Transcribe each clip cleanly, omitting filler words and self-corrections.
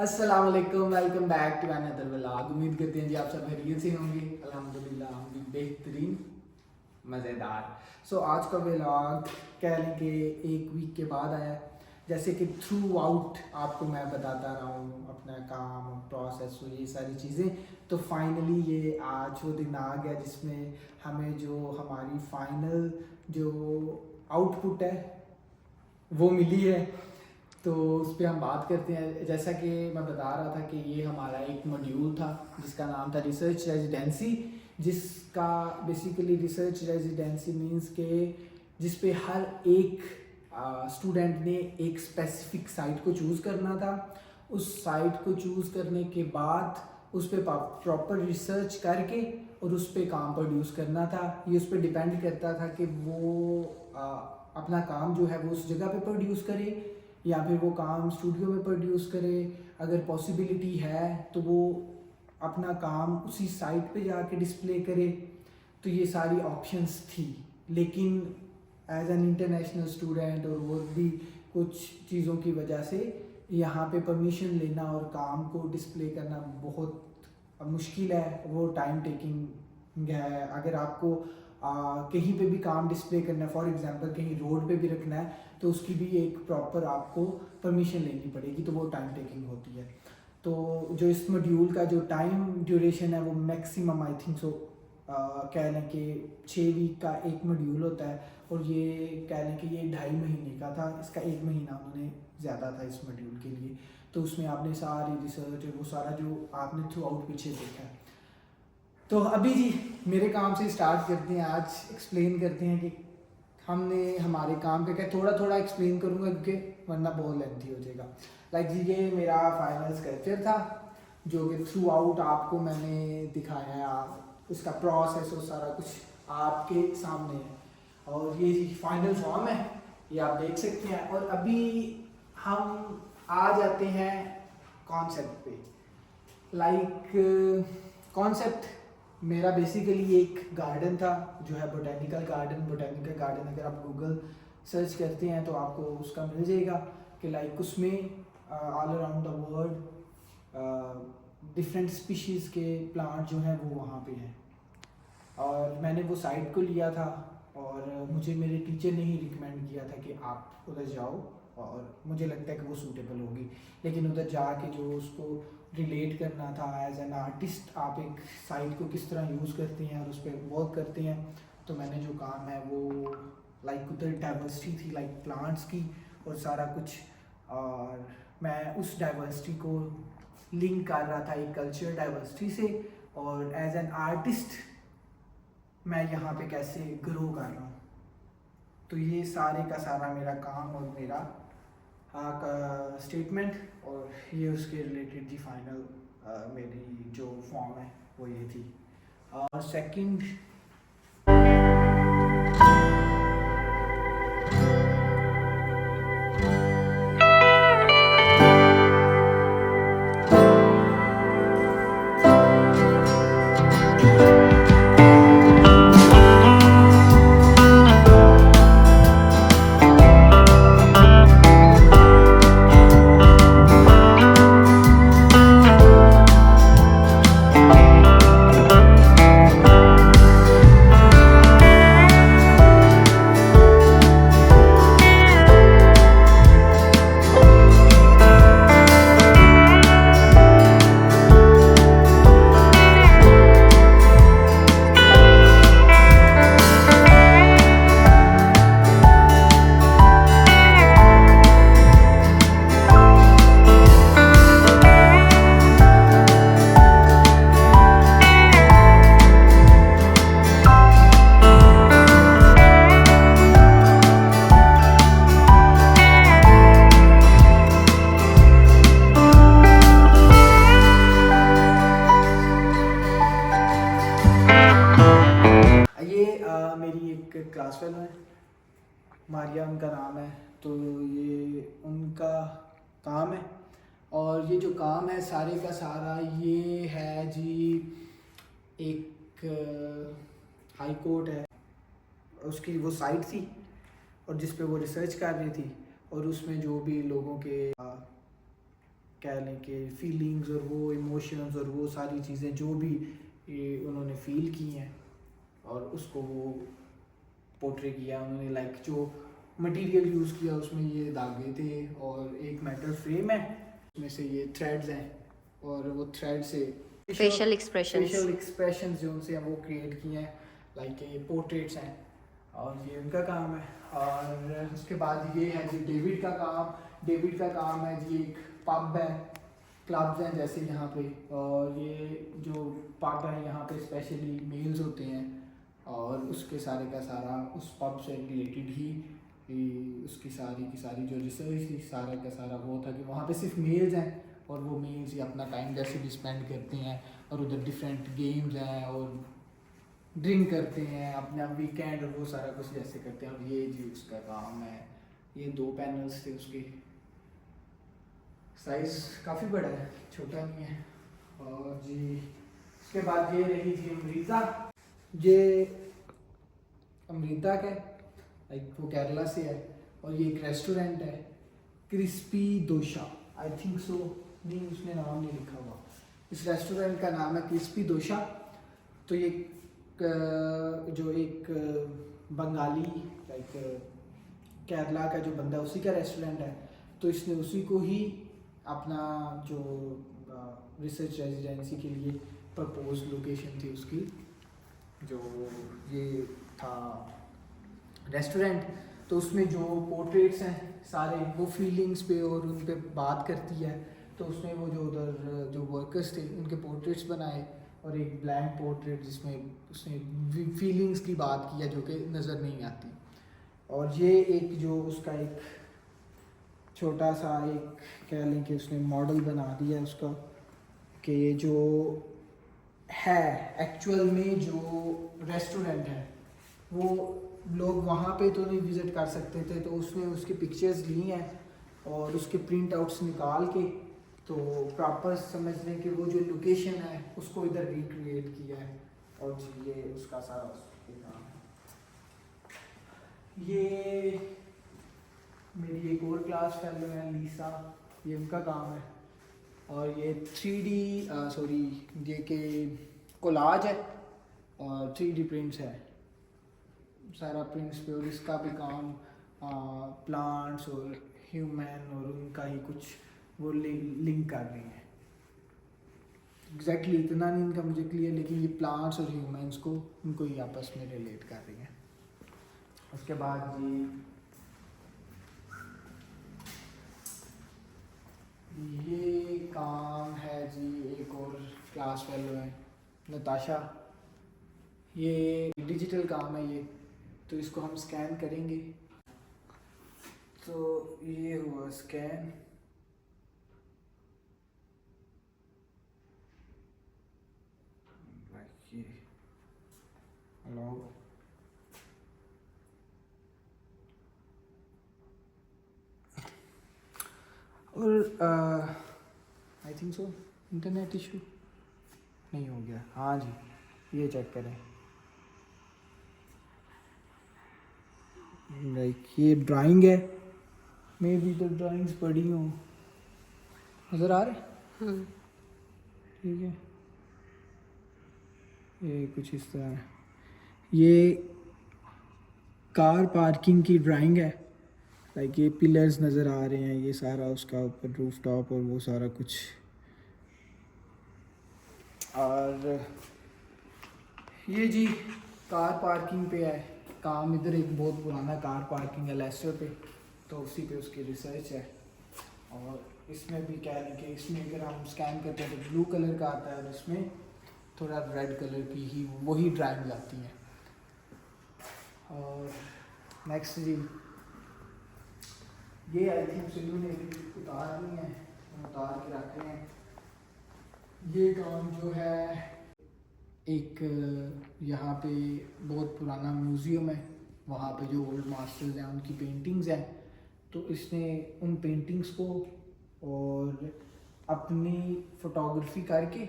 अस्सलाम वालेकुम, welcome back to another vlog. उम्मीद करते हैं जी आप सब खैरियत से होंगे। अल्हम्दुलिल्लाह हम भी बेहतरीन मज़ेदार। आज का व्लॉग कह लें कि एक वीक के बाद आया। जैसे कि थ्रू आउट आपको मैं बताता रहा हूँ अपना काम प्रोसेस और ये सारी चीज़ें, तो फाइनली ये आज वो दिन आ गया जिसमें हमें जो हमारी फाइनल जो आउटपुट है वो मिली है। तो उस पर हम बात करते हैं। जैसा कि मैं बता रहा था कि ये हमारा एक मॉड्यूल था जिसका नाम था रिसर्च रेजिडेंसी, जिसका बेसिकली रिसर्च रेजिडेंसी मींस के जिस पे हर एक स्टूडेंट ने एक स्पेसिफिक साइट को चूज़ करना था। उस साइट को चूज़ करने के बाद उस पर प्रॉपर रिसर्च करके और उस पर काम प्रोड्यूस करना था। ये उस पर डिपेंड करता था कि वो अपना काम जो है वो उस जगह पे प्रोड्यूस करे या फिर वो काम स्टूडियो में प्रोड्यूस करे। अगर पॉसिबिलिटी है तो वो अपना काम उसी साइट पे जाके डिस्प्ले करे। तो ये सारी ऑप्शंस थी, लेकिन एज एन इंटरनेशनल स्टूडेंट और वो भी कुछ चीज़ों की वजह से यहाँ पे परमिशन लेना और काम को डिस्प्ले करना बहुत मुश्किल है, वो टाइम टेकिंग है। अगर आपको कहीं पे भी काम डिस्प्ले करना है, फॉर एग्जांपल कहीं रोड पे भी रखना है, तो उसकी भी एक प्रॉपर आपको परमिशन लेनी पड़ेगी, तो वो टाइम टेकिंग होती है। तो जो इस मॉड्यूल का जो टाइम ड्यूरेशन है वो मैक्सिमम आई थिंक सो कह लें कि 6 वीक का एक मॉड्यूल होता है, और ये कह लें कि ये 2.5 महीने का था। इसका 1 महीना उन्होंने ज़्यादा था इस मॉड्यूल के लिए। तो उसमें आपने सारी रिसर्च वो सारा जो आपने थ्रू आउट पीछे देखा है। तो अभी जी मेरे काम से स्टार्ट करते हैं। आज एक्सप्लेन करते हैं कि हमने हमारे काम का क्या थोड़ा थोड़ा एक्सप्लेन करूँगा क्योंकि वरना बहुत लेंथी हो जाएगा। लाइक जी ये मेरा फाइनल स्कल्पचर था जो कि थ्रू आउट आपको मैंने दिखाया है। उसका प्रोसेस और सारा कुछ आपके सामने है, और ये फाइनल फॉर्म है, ये आप देख सकते हैं। और अभी हम आ जाते हैं कॉन्सेप्ट पे। लाइक कॉन्सेप्ट मेरा बेसिकली एक गार्डन था जो है बोटेनिकल गार्डन। अगर आप गूगल सर्च करते हैं तो आपको उसका मिल जाएगा कि लाइक उसमें all around the world different species के प्लांट जो हैं वो वहाँ पे हैं। और मैंने वो साइट को लिया था और मुझे मेरे टीचर ने ही रिकमेंड किया था कि आप उधर जाओ, और मुझे लगता है कि वो सूटेबल होगी। लेकिन उधर जाके जो उसको रिलेट करना था एज एन आर्टिस्ट, आप एक साइट को किस तरह यूज़ करते हैं और उस पर वर्क करते हैं, तो मैंने जो काम है वो लाइक उधर डाइवर्सिटी थी लाइक प्लांट्स की और सारा कुछ, और मैं उस डाइवर्सिटी को लिंक कर रहा था एक कल्चर डाइवर्सिटी से, और एज एन आर्टिस्ट मैं यहाँ पे कैसे ग्रो कर रहा हूँ। तो ये सारे का सारा मेरा काम और मेरा का स्टेटमेंट, और ये उसके रिलेटेड जी फाइनल मेरी जो फॉर्म है वो ये थी। और सेकंड मेरी एक क्लास फेलो है, मारिया उनका नाम है। तो ये उनका काम है, और ये जो काम है सारे का सारा ये है जी एक हाई कोर्ट है, उसकी वो साइट थी और जिस पे वो रिसर्च कर रही थी, और उसमें जो भी लोगों के कह लें कि फीलिंग्स और वो इमोशंस और वो सारी चीज़ें जो भी उन्होंने फील की हैं और उसको वो पोर्ट्रे किया उन्होंने। लाइक जो मटेरियल यूज़ किया उसमें ये धागे थे और एक मेटल फ्रेम है, उसमें से ये थ्रेड्स हैं और वो थ्रेड से फेशियल एक्सप्रेशंस जो उनसे वो क्रिएट किए हैं। लाइक ये पोर्ट्रेट्स हैं और ये उनका काम है। और उसके बाद ये है जी डेविड का काम। डेविड का काम है जी एक पब है, क्लब्स हैं जैसे यहाँ पे, और ये जो पब है यहाँ पे स्पेशली मेल्स होते हैं और उसके सारे का सारा उस पब से रिलेटेड ही उसकी सारी की सारी जो रिसर्च थी सारा का सारा वो था कि वहाँ पे सिर्फ मेल्स हैं और वो मेल्स ही अपना टाइम जैसे भी स्पेंड करते हैं और उधर डिफरेंट गेम्स हैं और ड्रिंक करते हैं अपना वीकेंड और वो सारा कुछ जैसे करते हैं। और ये जी उसका काम है। ये 2 पैनल्स थे उसके, साइज़ काफ़ी बड़ा है, छोटा नहीं है। और जी उसके बाद ये रही जी अमृता। ये अमृता का लाइक वो केरला से है और ये एक रेस्टोरेंट है crispy dosha, I think so, नहीं उसने नाम नहीं लिखा हुआ। इस रेस्टोरेंट का नाम है क्रिस्पी दोशा। तो ये जो एक बंगाली लाइक केरला का जो बंदा उसी का रेस्टोरेंट है, तो इसने उसी को ही अपना जो रिसर्च रेजिडेंसी के लिए प्रपोज लोकेशन थी उसकी, जो ये था रेस्टोरेंट, तो उसमें जो पोर्ट्रेट्स हैं सारे वो फीलिंग्स पे और उन पे बात करती है। तो उसमें वो जो उधर जो वर्कर्स थे उनके पोर्ट्रेट्स बनाए और एक ब्लैंक पोर्ट्रेट जिसमें उसने फीलिंग्स की बात की है जो कि नज़र नहीं आती। और ये एक जो उसका एक छोटा सा एक कह लें कि उसने मॉडल बना दिया उसका कि ये जो है एक्चुअल में जो रेस्टोरेंट है वो लोग वहाँ पे तो नहीं विज़िट कर सकते थे, तो उसने उसकी पिक्चर्स ली हैं और उसके प्रिंट आउट्स निकाल के तो प्रॉपर समझने कि वो जो लोकेशन है उसको इधर रिक्रिएट किया है। और जी ये उसका सारा उसके काम है। ये मेरी एक और क्लास फेलो है लीसा, ये उनका काम है। और ये 3D सॉरी ये के कोलाज है और 3D प्रिंट्स है, सारा प्रिंट्स पे। और इसका भी काम प्लांट्स और ह्यूमन और उनका ही कुछ वो लिंक कर रही है। एग्जैक्टली इतना नहीं इनका मुझे क्लियर, लेकिन ये प्लांट्स और ह्यूमंस को उनको ही आपस में रिलेट कर रही है। उसके बाद ये काम है जी एक और क्लास फेलो है नताशा, ये डिजिटल काम है ये, तो इसको हम स्कैन करेंगे। तो ये हुआ स्कैन, ये हेलो और I think so internet issue नहीं हो गया। हाँ जी ये चेक करें, लाइक ये ड्राइंग है, मे बी तो ड्राइंग्स पड़ी हूँ, नज़र आ रहे? ठीक है, ये कुछ इस तरह है। ये कार पार्किंग की ड्राइंग है, लाइक ये पिलर्स नज़र आ रहे हैं, ये सारा उसका ऊपर रूफ टॉप और वो सारा कुछ। और ये जी कार पार्किंग पे है काम, इधर एक बहुत पुराना कार पार्किंग है लेस्टर पे, तो उसी पे उसकी रिसर्च है। और इसमें भी कह लें कि इसमें अगर हम स्कैन करते हैं तो ब्लू कलर का आता है और इसमें थोड़ा रेड कलर की ही वही ड्राइंग आती है। और नेक्स्ट जी ये आई थिंक सिल्लू ने उतार ली है, उतार के रख रहे हैं। ये काम जो है एक यहाँ पे बहुत पुराना म्यूज़ियम है, वहाँ पे जो ओल्ड मास्टर्स हैं उनकी पेंटिंग्स हैं, तो इसने उन पेंटिंग्स को और अपनी फ़ोटोग्राफी करके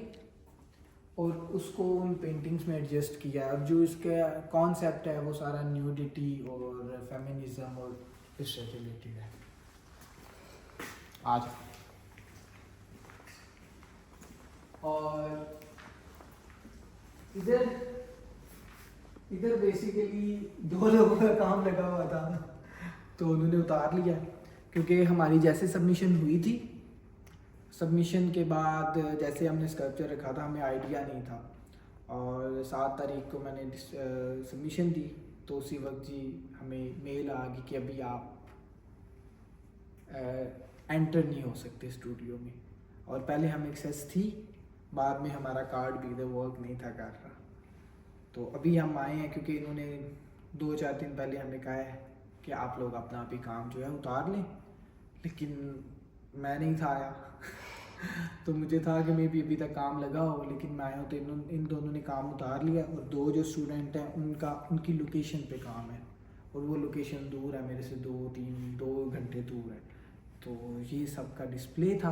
और उसको उन पेंटिंग्स में एडजस्ट किया। और जो इसका कॉन्सेप्ट है वो सारा न्यूडिटी और फेमिनिज्म और इससे रिलेटेड है। आज और इधर इधर बेसिकली 2 लोगों का काम लगा हुआ था, तो उन्होंने उतार लिया क्योंकि हमारी जैसे सबमिशन हुई थी, सबमिशन के बाद जैसे हमने स्कल्पचर रखा था हमें आइडिया नहीं था, और 7 तारीख को मैंने सबमिशन दी, तो उसी वक्त जी हमें मेल आ गई कि अभी आप एंटर नहीं हो सकते स्टूडियो में। और पहले हमें एक्सेस थी, बाद में हमारा कार्ड भी इधर वर्क नहीं था कर रहा, तो अभी हम आए हैं क्योंकि इन्होंने 2-4 दिन पहले हमें कहा है कि आप लोग अपना अभी काम जो है उतार लें, लेकिन मैं नहीं था आया तो मुझे था कि मैं भी अभी तक काम लगा हो, लेकिन मैं आया हूँ तो इन दोनों ने काम उतार लिया, और 2 जो स्टूडेंट हैं उनकी लोकेशन पे काम है, और वो लोकेशन दूर है मेरे से 2 घंटे दूर है। तो ये सब का डिस्प्ले था,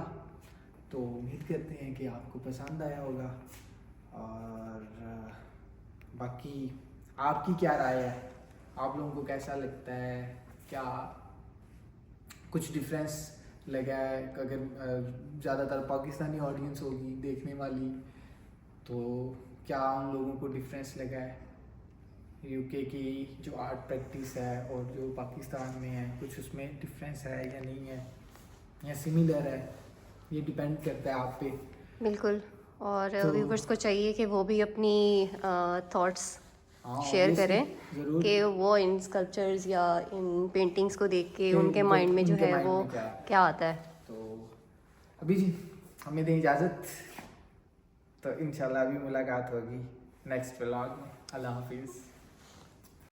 तो उम्मीद करते हैं कि आपको पसंद आया होगा। और बाकी आपकी क्या राय है, आप लोगों को कैसा लगता है, क्या कुछ डिफरेंस लगा है? अगर ज़्यादातर पाकिस्तानी ऑडियंस होगी देखने वाली, तो क्या उन लोगों को डिफरेंस लगा है यूके की जो आर्ट प्रैक्टिस है और जो पाकिस्तान में है, कुछ उसमें डिफरेंस है या नहीं है, या सिमिलर है? ये डिपेंड करता है आप पे। बिल्कुल, और तो व्यूवर्स को चाहिए कि वो भी अपनी थॉट्स हाँ शेयर करें ज़रूर कि वो इन स्कल्पचर्स या इन पेंटिंग्स को देख के कि उनके माइंड में जो उनके है माइंड वो में क्या है। क्या आता है। तो अभी जी हमें दें इजाज़त, तो इंशाल्लाह अभी मुलाकात होगी नेक्स्ट व्लॉग में। अल्लाह हाफिज़।